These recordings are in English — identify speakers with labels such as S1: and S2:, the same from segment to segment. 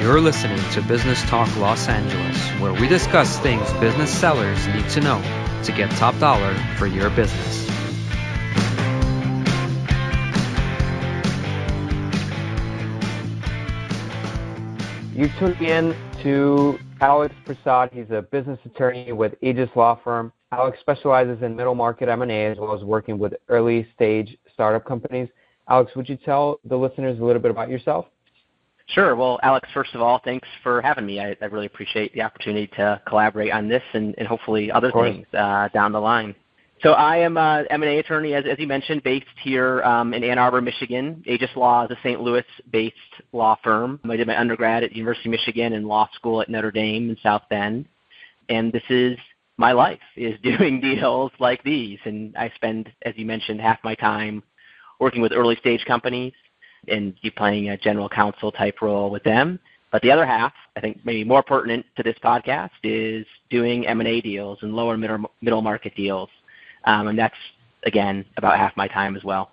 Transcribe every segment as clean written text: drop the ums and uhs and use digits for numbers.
S1: You're listening to Business Talk Los Angeles, where we discuss things business sellers need to know to get top dollar for your business.
S2: You tuned in to Alex Prasad. He's a business attorney with AEGIS Law firm. Alex specializes in middle market M&A as well as working with early stage startup companies. Alex, would you tell the listeners a little bit about yourself?
S3: Sure. Well, Alex, first of all, thanks for having me. I really appreciate the opportunity to collaborate on this and hopefully other things down the line. So I am an M&A attorney, as you mentioned, based here in Ann Arbor, Michigan. AEGIS Law is a St. Louis-based law firm. I did my undergrad at University of Michigan and law school at Notre Dame in South Bend. And this is my life, is doing deals like these. And I spend, as you mentioned, half my time working with early stage companies and playing a general counsel type role with them. But the other half, I think maybe more pertinent to this podcast, is doing M&A deals and lower middle market deals. And that's, again, about half my time as well.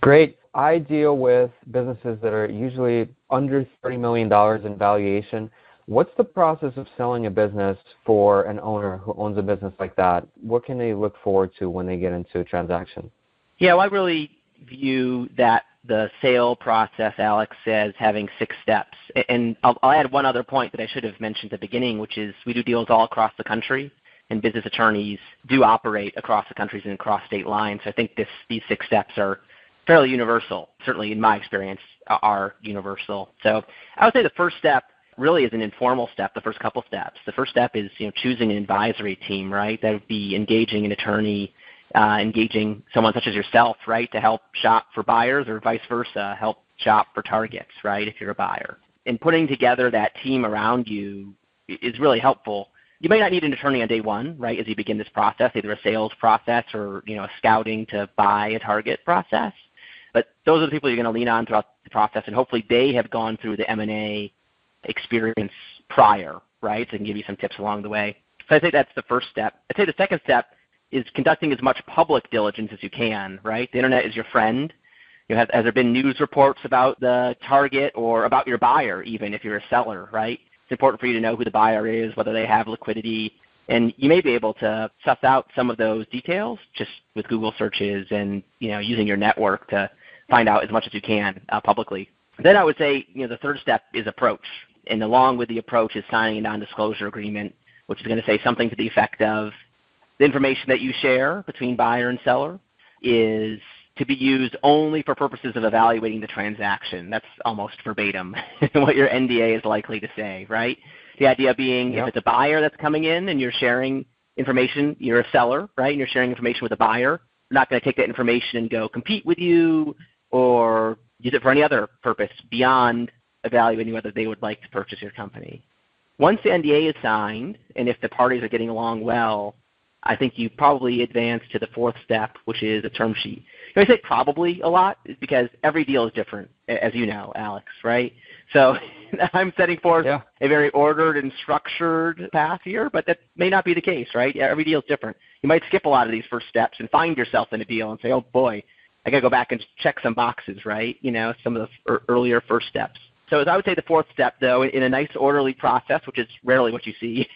S2: Great. I deal with businesses that are usually under $30 million in valuation. What's the process of selling a business for an owner who owns a business like that? What can they look forward to when they get into a transaction?
S3: Yeah, well, I really view that the sale process, Alex, as having 6 steps. And I'll add one other point that I should have mentioned at the beginning, which is we do deals all across the country, and business attorneys do operate across the countries and across state lines. So I think these 6 steps are fairly universal, certainly in my experience, are universal. So I would say the first step really is an informal step, the first couple steps. The first step is choosing an advisory team, right? That would be engaging an attorney, engaging someone such as yourself, right, to help shop for buyers or vice versa, help shop for targets, right, if you're a buyer. And putting together that team around you is really helpful. You may not need an attorney on day one, right, as you begin this process, either a sales process or a scouting to buy a target process. But those are the people you're going to lean on throughout the process, and hopefully they have gone through the M&A experience prior, right, so they can give you some tips along the way. So I think that's the first step. I'd say the second step is conducting as much public diligence as you can, right? The internet is your friend. Has there been news reports about the target or about your buyer, even if you're a seller, right? It's important for you to know who the buyer is, whether they have liquidity, and you may be able to suss out some of those details just with Google searches and using your network to find out as much as you can publicly. Then I would say the third step is approach, and along with the approach is signing a non-disclosure agreement, which is going to say something to the effect of, the information that you share between buyer and seller is to be used only for purposes of evaluating the transaction. That's almost verbatim what your NDA is likely to say, right? The idea being if it's a buyer that's coming in and you're sharing information, you're a seller, right, and you're sharing information with a buyer, you're not going to take that information and go compete with you or use it for any other purpose beyond evaluating whether they would like to purchase your company. Once the NDA is signed, and if the parties are getting along well, I think you probably advance to the fourth step, which is a term sheet. I say probably a lot because every deal is different, as you know, Alex, right? So I'm setting forth a very ordered and structured path here, but that may not be the case, right? Every deal is different. You might skip a lot of these first steps and find yourself in a deal and say, oh, boy, I got to go back and check some boxes, right? Some of the earlier first steps. So as I would say the fourth step, though, in a nice orderly process, which is rarely what you see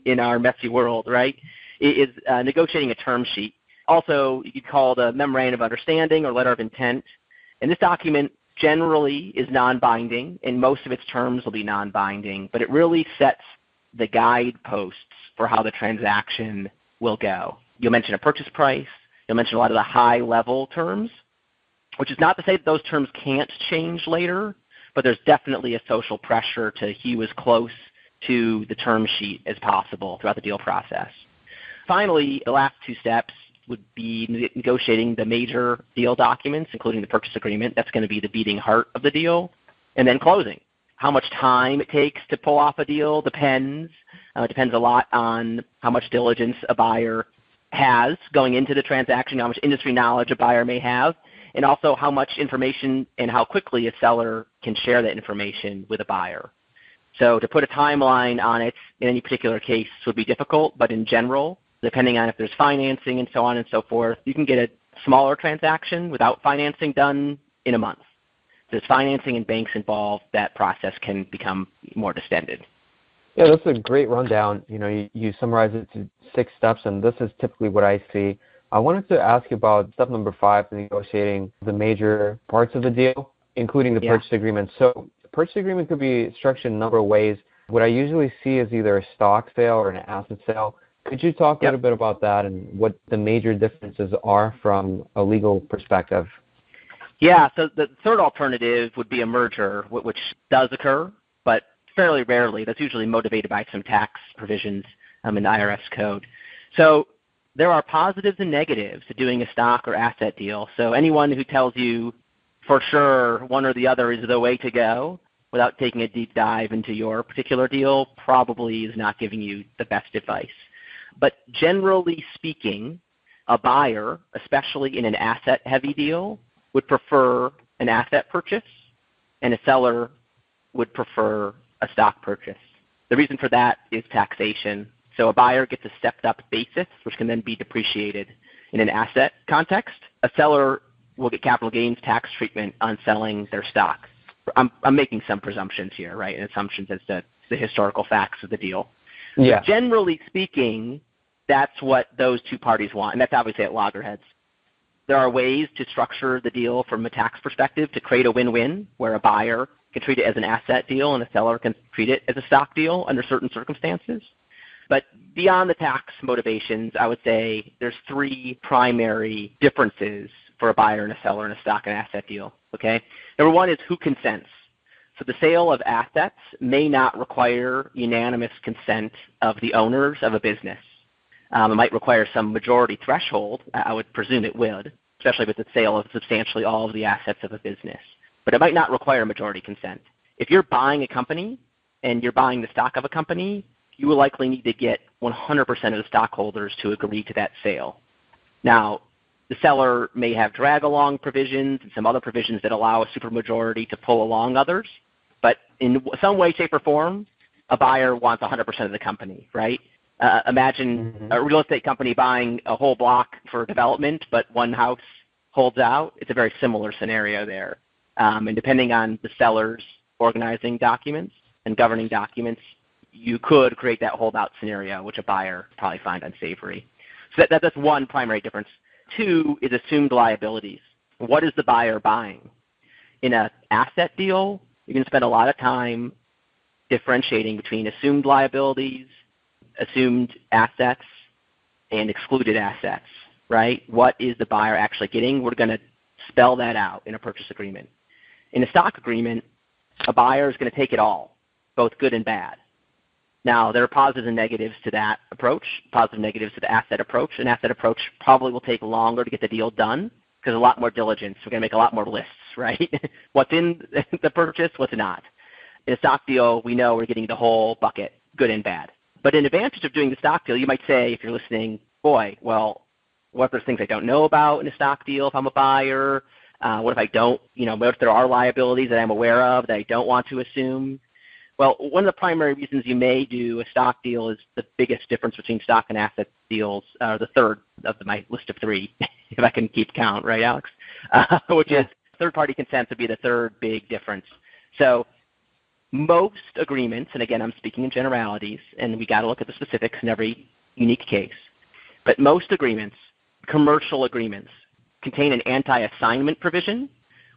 S3: in our messy world, right, is negotiating a term sheet. Also, you could call it a memorandum of understanding or letter of intent. And this document generally is non-binding, and most of its terms will be non-binding, but it really sets the guideposts for how the transaction will go. You'll mention a purchase price. You'll mention a lot of the high-level terms, which is not to say that those terms can't change later, but there's definitely a social pressure to hew as close to the term sheet as possible throughout the deal process. Finally, the last 2 steps would be negotiating the major deal documents, including the purchase agreement. That's going to be the beating heart of the deal. And then closing. How much time it takes to pull off a deal depends. It depends a lot on how much diligence a buyer has going into the transaction, how much industry knowledge a buyer may have, and also how much information and how quickly a seller can share that information with a buyer. So to put a timeline on it in any particular case would be difficult, but in general, depending on if there's financing and so on and so forth, you can get a smaller transaction without financing done in a month. there's financing and banks involved, that process can become more distended.
S2: Yeah, that's a great rundown. You summarize it to 6 steps, and this is typically what I see. I wanted to ask you about step number 5, negotiating the major parts of the deal, including the purchase agreement. So the purchase agreement could be structured in a number of ways. What I usually see is either a stock sale or an asset sale. Could you talk a little bit about that and what the major differences are from a legal perspective?
S3: Yeah, so the third alternative would be a merger, which does occur, but fairly rarely. That's usually motivated by some tax provisions in the IRS code. So there are positives and negatives to doing a stock or asset deal. So anyone who tells you for sure one or the other is the way to go without taking a deep dive into your particular deal probably is not giving you the best advice. But generally speaking, a buyer, especially in an asset-heavy deal, would prefer an asset purchase, and a seller would prefer a stock purchase. The reason for that is taxation. So a buyer gets a stepped-up basis, which can then be depreciated in an asset context. A seller will get capital gains tax treatment on selling their stock. I'm making some presumptions here, right, and assumptions as to the historical facts of the deal.
S2: Yeah.
S3: But generally speaking, that's what those two parties want, and that's obviously at loggerheads. There are ways to structure the deal from a tax perspective to create a win-win where a buyer can treat it as an asset deal and a seller can treat it as a stock deal under certain circumstances. But beyond the tax motivations, I would say there's 3 primary differences for a buyer and a seller in a stock and asset deal. Okay? Number 1 is who consents. So the sale of assets may not require unanimous consent of the owners of a business. It might require some majority threshold. I would presume it would, especially with the sale of substantially all of the assets of a business. But it might not require majority consent. If you're buying a company and you're buying the stock of a company, you will likely need to get 100% of the stockholders to agree to that sale. Now, the seller may have drag-along provisions and some other provisions that allow a supermajority to pull along others. But in some way, shape, or form, a buyer wants 100% of the company, right? Imagine a real estate company buying a whole block for development, but one house holds out. It's a very similar scenario there. And depending on the seller's organizing documents and governing documents, you could create that holdout scenario, which a buyer would probably find unsavory. So that's one primary difference. 2 is assumed liabilities. What is the buyer buying? In an asset deal, you can spend a lot of time differentiating between assumed liabilities, assumed assets, and excluded assets, right? What is the buyer actually getting? We're going to spell that out in a purchase agreement. In a stock agreement, a buyer is going to take it all, both good and bad. Now, there are positives and negatives to that approach, positive and negatives to the asset approach. An asset approach probably will take longer to get the deal done because a lot more diligence. We're going to make a lot more lists, right? What's in the purchase, what's not. In a stock deal, we know we're getting the whole bucket, good and bad. But an advantage of doing the stock deal, you might say, if you're listening, boy, well, what if there's things I don't know about in a stock deal if I'm a buyer? What if I don't, what if there are liabilities that I'm aware of that I don't want to assume? Well, one of the primary reasons you may do a stock deal is the biggest difference between stock and asset deals, the third of my list of 3, if I can keep count, right, Alex? Which is third-party consent would be the third big difference. So most agreements, and again, I'm speaking in generalities, and we got to look at the specifics in every unique case, but most agreements, commercial agreements, contain an anti-assignment provision,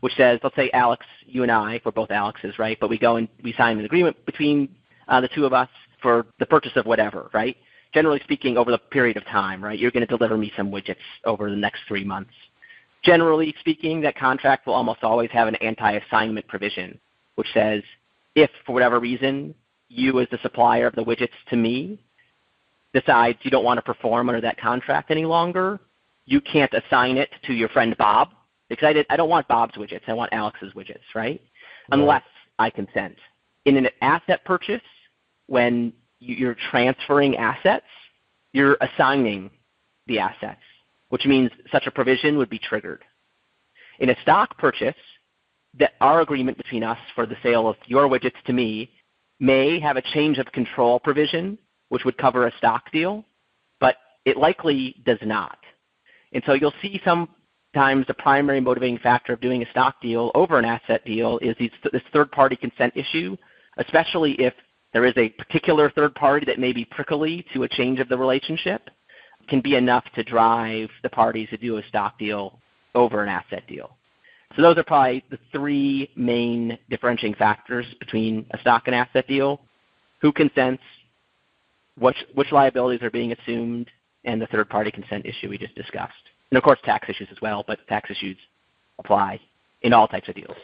S3: which says, let's say Alex, you and I, we're both Alexes, right? But we go and we sign an agreement between the two of us for the purchase of whatever, right? Generally speaking, over the period of time, right? You're going to deliver me some widgets over the next 3 months. Generally speaking, that contract will almost always have an anti-assignment provision, which says, if for whatever reason you as the supplier of the widgets to me decides you don't want to perform under that contract any longer, you can't assign it to your friend Bob. Because I don't want Bob's widgets. I want Alex's widgets, right? Unless I consent. In an asset purchase, when you're transferring assets, you're assigning the assets, which means such a provision would be triggered. In a stock purchase, our agreement between us for the sale of your widgets to me may have a change of control provision, which would cover a stock deal, but it likely does not. And so you'll see some times the primary motivating factor of doing a stock deal over an asset deal is this third-party consent issue, especially if there is a particular third party that may be prickly to a change of the relationship, can be enough to drive the parties to do a stock deal over an asset deal. So those are probably the three main differentiating factors between a stock and asset deal: who consents, which liabilities are being assumed, and the third-party consent issue we just discussed. And, of course, tax issues as well, but tax issues apply in all types of deals.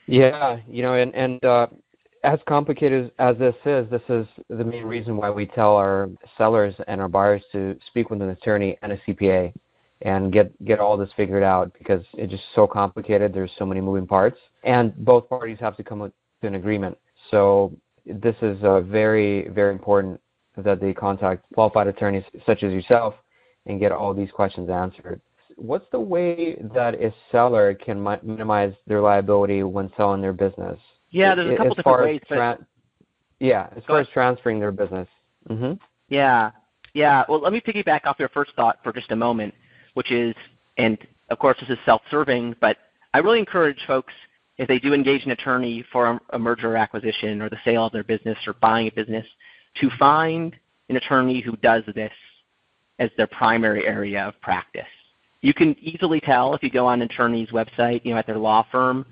S2: Yeah, and as complicated as this is the main reason why we tell our sellers and our buyers to speak with an attorney and a CPA and get all this figured out, because it's just so complicated. There's so many moving parts, and both parties have to come to an agreement. So this is very, very important that they contact qualified attorneys such as yourself and get all these questions answered. What's the way that a seller can minimize their liability when selling their business?
S3: Yeah, there's a couple different ways.
S2: As far as transferring their business. Mm-hmm.
S3: Yeah. Well, let me piggyback off your first thought for just a moment, which is, and of course this is self-serving, but I really encourage folks, if they do engage an attorney for a merger or acquisition or the sale of their business or buying a business, to find an attorney who does this as their primary area of practice. You can easily tell if you go on an attorney's website, at their law firm,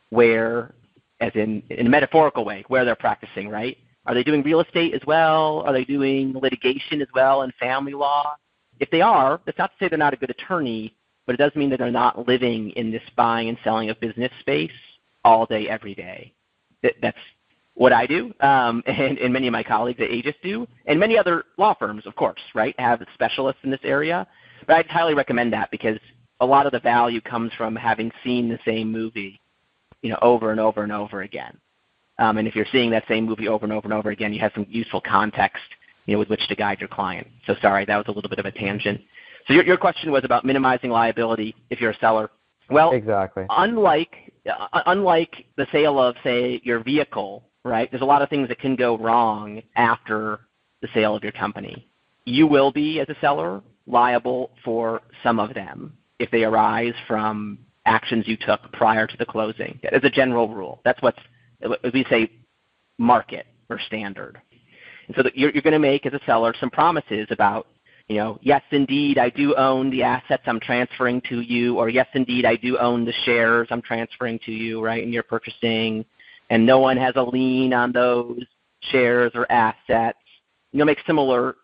S3: where, as in a metaphorical way, where they're practicing, right? Are they doing real estate as well? Are they doing litigation as well and family law? If they are, that's not to say they're not a good attorney, but it does mean that they're not living in this buying and selling of business space all day, every day. That's what I do, and many of my colleagues at AEGIS do, and many other law firms, of course, right, have specialists in this area. But I'd highly recommend that, because a lot of the value comes from having seen the same movie, over and over and over again. And if you're seeing that same movie over and over and over again, you have some useful context, with which to guide your client. So sorry, that was a little bit of a tangent. So your question was about minimizing liability if you're a seller. Well,
S2: exactly.
S3: Unlike the sale of, say, your vehicle, right, there's a lot of things that can go wrong after the sale of your company. You will be, as a seller, liable for some of them if they arise from actions you took prior to the closing. As a general rule, that's what's, as we say, market or standard. And so that you're going to make, as a seller, some promises about, yes, indeed, I do own the assets I'm transferring to you, or yes, indeed, I do own the shares I'm transferring to you, right, and you're purchasing, and no one has a lien on those shares or assets. You'll make similar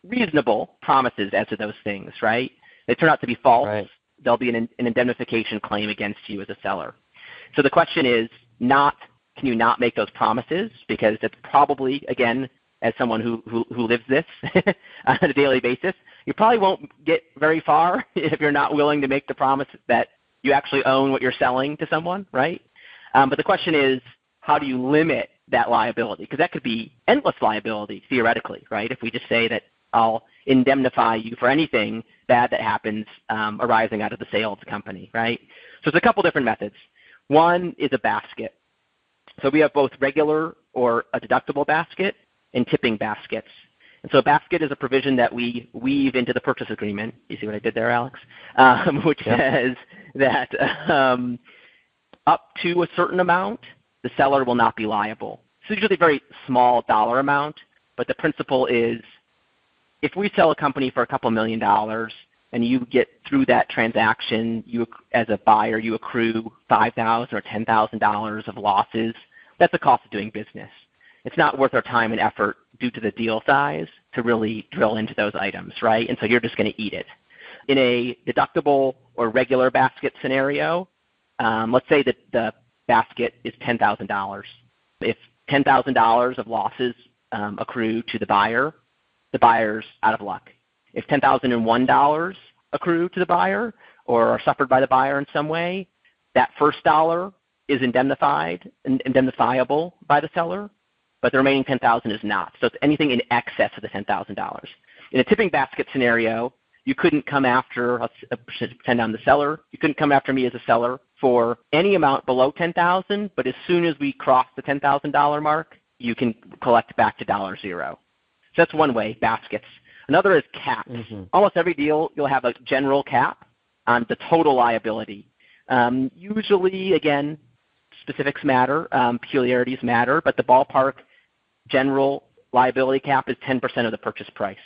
S3: reasonable promises as to those things, right? They turn out to be false. Right. There'll be an indemnification claim against you as a seller. So the question is not, can you not make those promises? Because it's probably, again, as someone who lives this on a daily basis, you probably won't get very far if you're not willing to make the promise that you actually own what you're selling to someone, right? But the question is, how do you limit that liability? Because that could be endless liability, theoretically, right? If we just say that I'll indemnify you for anything bad that happens arising out of the sale of the company, right? So there's a couple different methods. One is a basket. So we have both regular or a deductible basket and tipping baskets. And so a basket is a provision that we weave into the purchase agreement. You see what I did there, Alex? Which says that up to a certain amount, the seller will not be liable. It's usually a very small dollar amount, but the principle is if we sell a company for a couple $1 million and you get through that transaction, you as a buyer, you accrue $5,000 or $10,000 of losses, that's the cost of doing business. It's not worth our time and effort due to the deal size to really drill into those items, right? And so you're just going to eat it. In a deductible or regular basket scenario, let's say that the basket is $10,000. If $10,000 of losses accrue to the buyer's out of luck. If $10,001 accrue to the buyer or are suffered by the buyer in some way, that first dollar is indemnifiable by the seller, but the remaining $10,000 is not. So it's anything in excess of the $10,000. In a tipping basket scenario, you couldn't come after, let's pretend I'm the seller, you couldn't come after me as a seller for any amount below $10,000, but as soon as we cross the $10,000 mark, you can collect back to $0. So that's one way, baskets. Another is caps. Mm-hmm. Almost every deal, you'll have a general cap on the total liability. Usually, again, specifics matter, peculiarities matter, but the ballpark general liability cap is 10% of the purchase price,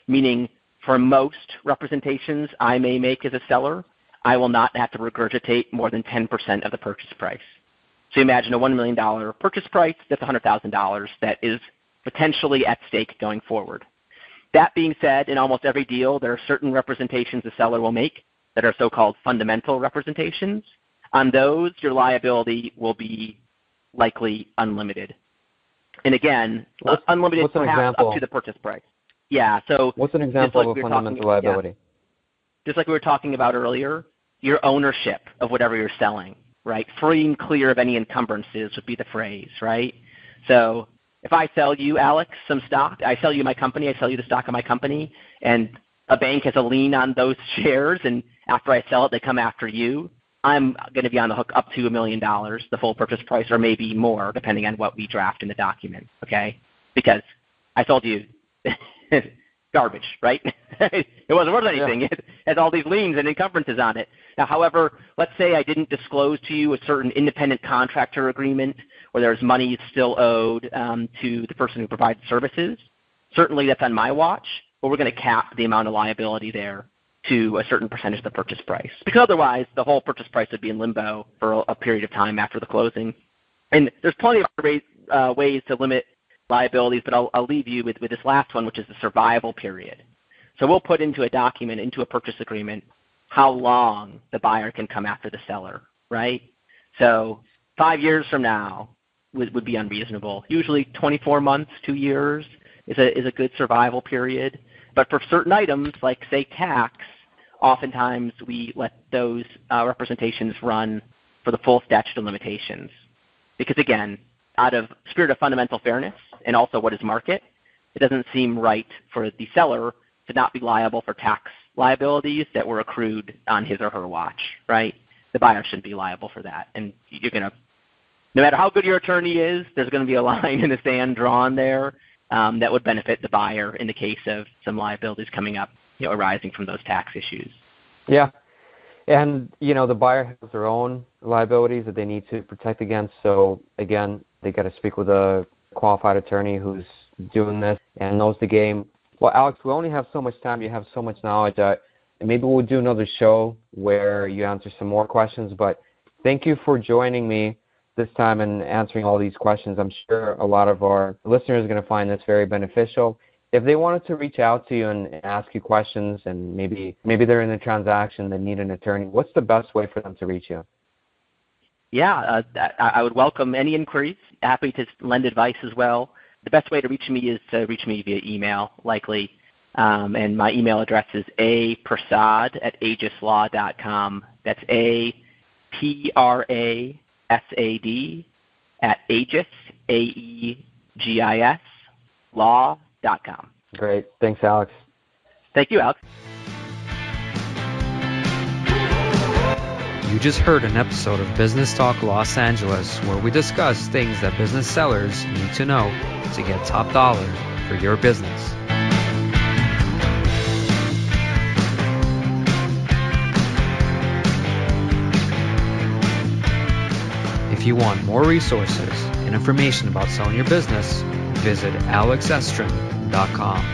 S3: meaning for most representations I may make as a seller, I will not have to regurgitate more than 10% of the purchase price. So imagine a $1 million purchase price, that's $100,000 that is potentially at stake going forward. That being said, in almost every deal, there are certain representations the seller will make that are so-called fundamental representations. On those, your liability will be likely unlimited. And again, unlimited perhaps up to the purchase price. Yeah, so
S2: what's an example of a fundamental liability?
S3: Yeah. Just like we were talking about earlier, your ownership of whatever you're selling, right? Free and clear of any encumbrances would be the phrase, right? So if I sell you, Alex, some stock, I sell you my company, I sell you the stock of my company, and a bank has a lien on those shares, and after I sell it, they come after you, I'm going to be on the hook up to $1 million, the full purchase price, or maybe more, depending on what we draft in the document, okay? Because I sold you garbage, right? It wasn't worth anything. Yeah. It has all these liens and encumbrances on it. Now, however, let's say I didn't disclose to you a certain independent contractor agreement where there's money still owed to the person who provides services. Certainly that's on my watch, but we're going to cap the amount of liability there to a certain percentage of the purchase price. Because otherwise, the whole purchase price would be in limbo for a period of time after the closing. And there's plenty of ways to limit liabilities, but I'll leave you with this last one, which is the survival period. So we'll put into a document, into a purchase agreement, how long the buyer can come after the seller, right? So 5 years from now would be unreasonable. Usually 24 months, 2 years is a good survival period. But for certain items, like, say, tax, oftentimes we let those representations run for the full statute of limitations. Because, again, out of spirit of fundamental fairness and also what is market, it doesn't seem right for the seller to not be liable for tax liabilities that were accrued on his or her watch, right? The buyer shouldn't be liable for that. And you're going to, no matter how good your attorney is, there's going to be a line in the sand drawn there that would benefit the buyer in the case of some liabilities coming up, arising from those tax issues.
S2: Yeah. And, the buyer has their own liabilities that they need to protect against. So, again, they got to speak with a qualified attorney who's doing this and knows the game. Well, Alex, we only have so much time. You have so much knowledge. Maybe we'll do another show where you answer some more questions. But thank you for joining me this time and answering all these questions. I'm sure a lot of our listeners are going to find this very beneficial. If they wanted to reach out to you and ask you questions, and maybe they're in a transaction that need an attorney, what's the best way for them to reach you?
S3: Yeah, I would welcome any inquiries. Happy to lend advice as well. The best way to reach me is to reach me via email, likely. And my email address is aprasad@aegislaw.com. That's APRASAD @AEGIS, AEGIS, law.com.
S2: Great. Thanks, Alex.
S3: Thank you, Alex.
S1: You just heard an episode of Business Talk Los Angeles where we discuss things that business sellers need to know to get top dollar for your business. If you want more resources and information about selling your business, visit alexestrin.com.